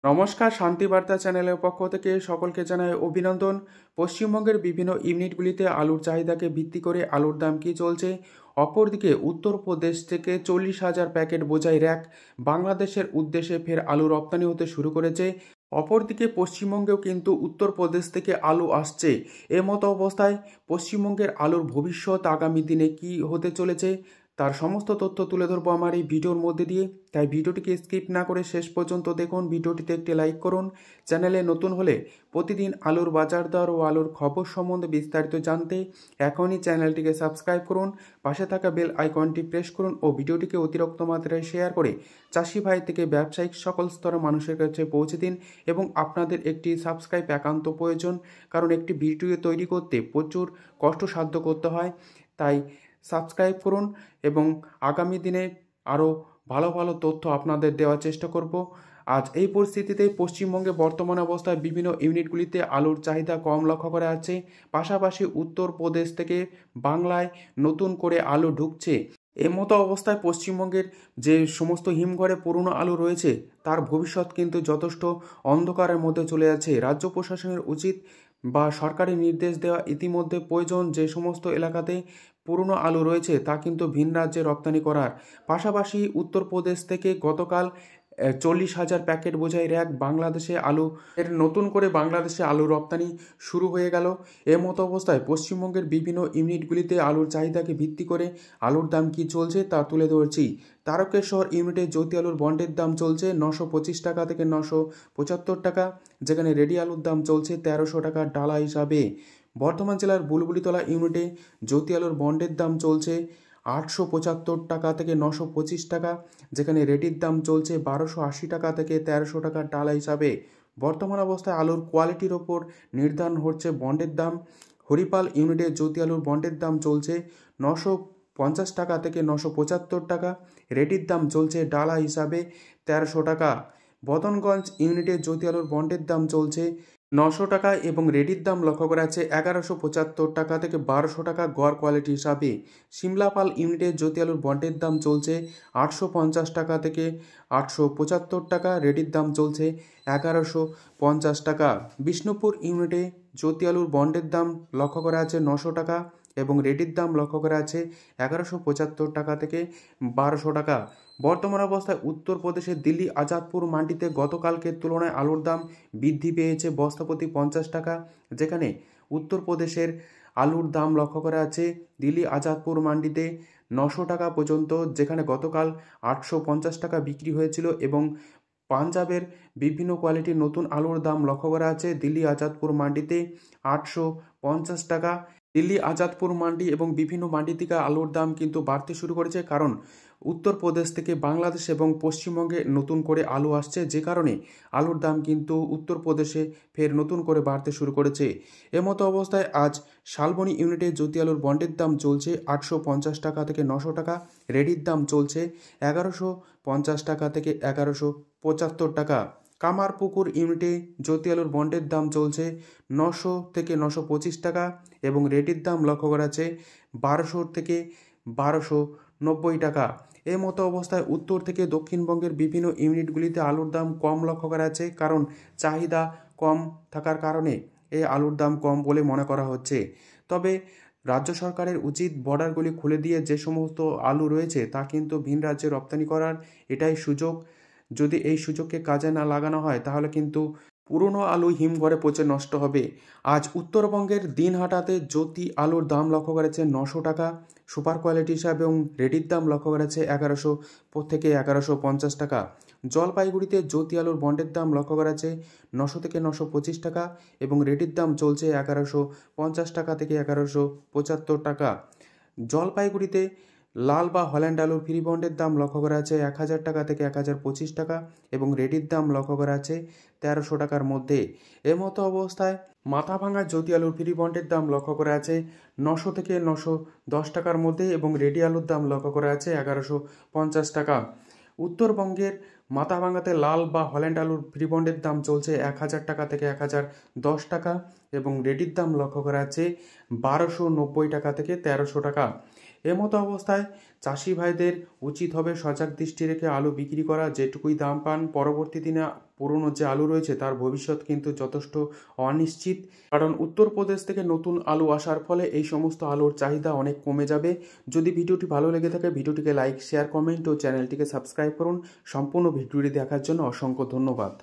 নমস্কার, শান্তিবার্তা চ্যানেলের পক্ষ থেকে সকলকে জানাই অভিনন্দন। পশ্চিমবঙ্গের বিভিন্ন ইউনিটগুলিতে আলুর চাহিদাকে ভিত্তি করে আলুর দাম কী চলছে। অপরদিকে উত্তরপ্রদেশ থেকে 40,000 প্যাকেট বোঝাই র্যাক বাংলাদেশের উদ্দেশ্যে ফের আলু রপ্তানি হতে শুরু করেছে। অপরদিকে পশ্চিমবঙ্গেও কিন্তু উত্তরপ্রদেশ থেকে আলু আসছে। মতো অবস্থায় পশ্চিমবঙ্গের আলুর ভবিষ্যৎ আগামী দিনে কি হতে চলেছে তার সমস্ত তথ্য তুলে ধরবো আমার এই ভিডিওর মধ্যে দিয়ে। তাই ভিডিওটিকে স্কিপ না করে শেষ পর্যন্ত দেখুন। ভিডিওটিতে একটি লাইক করুন। চ্যানেলে নতুন হলে প্রতিদিন আলুর বাজার দর ও আলুর খবর সম্বন্ধে বিস্তারিত জানতে এখনই চ্যানেলটিকে সাবস্ক্রাইব করুন, পাশে থাকা বেল আইকনটি প্রেস করুন ও ভিডিওটিকে অতিরিক্ত মাত্রায় শেয়ার করে চাষি ভাই থেকে ব্যবসায়িক সকল স্তরের মানুষের কাছে পৌঁছে দিন। এবং আপনাদের একটি সাবস্ক্রাইব একান্ত প্রয়োজন, কারণ একটি ভিডিও তৈরি করতে প্রচুর কষ্টসাধ্য করতে হয়। তাই সাবস্ক্রাইব করুন এবং আগামী দিনে আরও ভালো ভালো তথ্য আপনাদের দেওয়ার চেষ্টা করব। আজ এই পরিস্থিতিতে পশ্চিমবঙ্গে বর্তমান অবস্থায় বিভিন্ন ইউনিটগুলিতে আলুর চাহিদা কম লক্ষ্য করা যাচ্ছে। পাশাপাশি উত্তরপ্রদেশ থেকে বাংলায় নতুন করে আলু ঢুকছে। মতো অবস্থায় পশ্চিমবঙ্গের যে সমস্ত হিমঘরে পুরনো আলু রয়েছে তার ভবিষ্যৎ কিন্তু যথেষ্ট অন্ধকারের মধ্যে চলে যাচ্ছে। রাজ্য প্রশাসনের উচিত বা সরকারি নির্দেশ দেওয়া ইতিমধ্যে প্রয়োজন যে সমস্ত এলাকাতে পুরনো আলু রয়েছে তা কিন্তু ভিন রাজ্যে রপ্তানি করার। পাশাপাশি উত্তরপ্রদেশ থেকে গতকাল 40,000 প্যাকেট বোঝাই র্যাক বাংলাদেশে আলু নতুন করে বাংলাদেশে আলু রপ্তানি শুরু হয়ে গেল। মতো অবস্থায় পশ্চিমবঙ্গের বিভিন্ন ইউনিটগুলিতে আলুর চাহিদাকে ভিত্তি করে আলুর দাম কি চলছে তা তুলে ধরছি। তারকেশ্বর ইউনিটে জ্যোতি আলুর বন্ডের দাম চলছে 925 টাকা থেকে 975 টাকা, যেখানে রেডি আলুর দাম চলছে 1300 টাকা ডালা হিসাবে। বর্ধমান জেলার বুলবুলিতলা ইউনিটে জ্যোতি আলুর বন্ডের দাম চলছে 875 টাকা থেকে 925 টাকা, যেখানে রেডির দাম চলছে 1280 টাকা থেকে 1300 টাকা ডালা হিসাবে। বর্তমান অবস্থায় আলুর কোয়ালিটির ওপর নির্ধারণ হচ্ছে বন্ডের দাম। হরিপাল ইউনিটে জ্যোতি আলুর বন্ডের দাম চলছে 950 টাকা থেকে 975 টাকা, রেডির দাম চলছে ডালা হিসাবে 1300 টাকা। বদনগঞ্জ ইউনিটে জ্যোতি আলুর বন্ডের দাম চলছে 900 টাকা এবং রেডির দাম লক্ষ্য করা আছে 1175 টাকা থেকে 1200 টাকা গড় কোয়ালিটি হিসাবে। সিমলাপাল ইউনিটে জ্যোতি আলুর বন্ডের দাম চলছে 850 টাকা থেকে 875 টাকা, রেডির দাম চলছে 1150 টাকা। বিষ্ণুপুর ইউনিটে জ্যোতি আলুর বন্ডের দাম লক্ষ্য করা আছে 900 টাকা এবং রেডির দাম লক্ষ্য করা আছে 1175 টাকা থেকে 1200 টাকা। বর্তমান অবস্থায় উত্তরপ্রদেশের দিল্লি আজাদপুর মান্ডিতে গতকালকের তুলনায় আলুর দাম বৃদ্ধি পেয়েছে বস্তাপ্রতি 50 টাকা, যেখানে উত্তরপ্রদেশের আলুর দাম লক্ষ্য করা আছে দিল্লি আজাদপুর মান্ডিতে 900 টাকা পর্যন্ত, যেখানে গতকাল 850 টাকা বিক্রি হয়েছিল। এবং পাঞ্জাবের বিভিন্ন কোয়ালিটির নতুন আলুর দাম লক্ষ্য করা আছে দিল্লি আজাদপুর মান্ডিতে 850 টাকা। দিল্লি আজাদপুর মান্ডি এবং বিভিন্ন মান্ডি থেকে আলুর দাম কিন্তু বাড়তে শুরু করেছে, কারণ উত্তরপ্রদেশ থেকে বাংলাদেশ এবং পশ্চিমবঙ্গে নতুন করে আলু আসছে, যে কারণে আলুর দাম কিন্তু উত্তরপ্রদেশে ফের নতুন করে বাড়তে শুরু করেছে। মতো অবস্থায় আজ শালবনী ইউনিটে জ্যোতি আলুর বন্ডের দাম চলছে 850 টাকা থেকে 900 টাকা, রেডির দাম চলছে 1150 টাকা থেকে 1175 টাকা। কামারপুকুর ইউনিটে জ্যোতি আলুর বন্ডের দাম চলছে 900 থেকে 925 টাকা এবং রেডির দাম লক্ষ্য করা আছে 1200 থেকে 1290 টাকা। মতো অবস্থায় উত্তর থেকে দক্ষিণবঙ্গের বিভিন্ন ইউনিটগুলিতে আলুর দাম কম লক্ষ্য করা আছে, কারণ চাহিদা কম থাকার কারণে এই আলুর দাম কম বলে মনে করা হচ্ছে। তবে রাজ্য সরকারের উচিত বর্ডারগুলি খুলে দিয়ে যে সমস্ত আলু রয়েছে তা কিন্তু ভিন রাজ্যে রপ্তানি করার, এটাই সুযোগ। যদি এই সুযোগকে কাজে না লাগানো হয় তাহলে কিন্তু পুরনো আলু হিমঘরে পচে নষ্ট হবে। আজ উত্তরবঙ্গের দিনহাটাতে জ্যোতি আলুর দাম লক্ষ্য করেছে 900 টাকা সুপার কোয়ালিটি হিসাবে এবং রেডির দাম লক্ষ্য করেছে 1100 থেকে 1150 টাকা। জলপাইগুড়িতে জ্যোতি আলুর বন্ডের দাম লক্ষ্য করা আছে 900 থেকে 925 টাকা এবং রেডির দাম চলছে 1150 টাকা থেকে 1175 টাকা। জলপাইগুড়িতে লাল বা হল্যান্ড আলুর ফ্রি বন্ডের দাম লক্ষ্য করা আছে 1000 টাকা থেকে 1025 টাকা এবং রেডির দাম লক্ষ্য করা আছে 1300 টাকার মধ্যে। মতো অবস্থায় মাথা ভাঙা জ্যোতি আলুর ফ্রি বন্ডের দাম লক্ষ্য করা আছে 900 থেকে 910 টাকার মধ্যে এবং রেডি আলুর দাম লক্ষ্য করা আছে 1150 টাকা। উত্তরবঙ্গের মাথাভাঙাতে লাল বা হল্যান্ড আলুর ফ্রি বন্ডের দাম চলছে 1000 টাকা থেকে 1010 টাকা এবং রেডির দাম লক্ষ্য করা আছে 1290 টাকা থেকে 1300 টাকা। এমতো অবস্থায় চাষি ভাইদের উচিত হবে সজাগ দৃষ্টি রেখে আলু বিক্রি করা। যেটুকুই দাম পান, পরবর্তী দিনে পুরনো যে আলু রয়েছে তার ভবিষ্যৎ কিন্তু যথেষ্ট অনিশ্চিত, কারণ উত্তরপ্রদেশ থেকে নতুন আলু আসার ফলে এই সমস্ত আলুর চাহিদা অনেক কমে যাবে। যদি ভিডিওটি ভালো লেগে থাকে ভিডিওটিকে লাইক, শেয়ার, কমেন্ট ও চ্যানেলটিকে সাবস্ক্রাইব করুন। সম্পূর্ণ ভিডিওটি দেখার জন্য অসংখ্য ধন্যবাদ।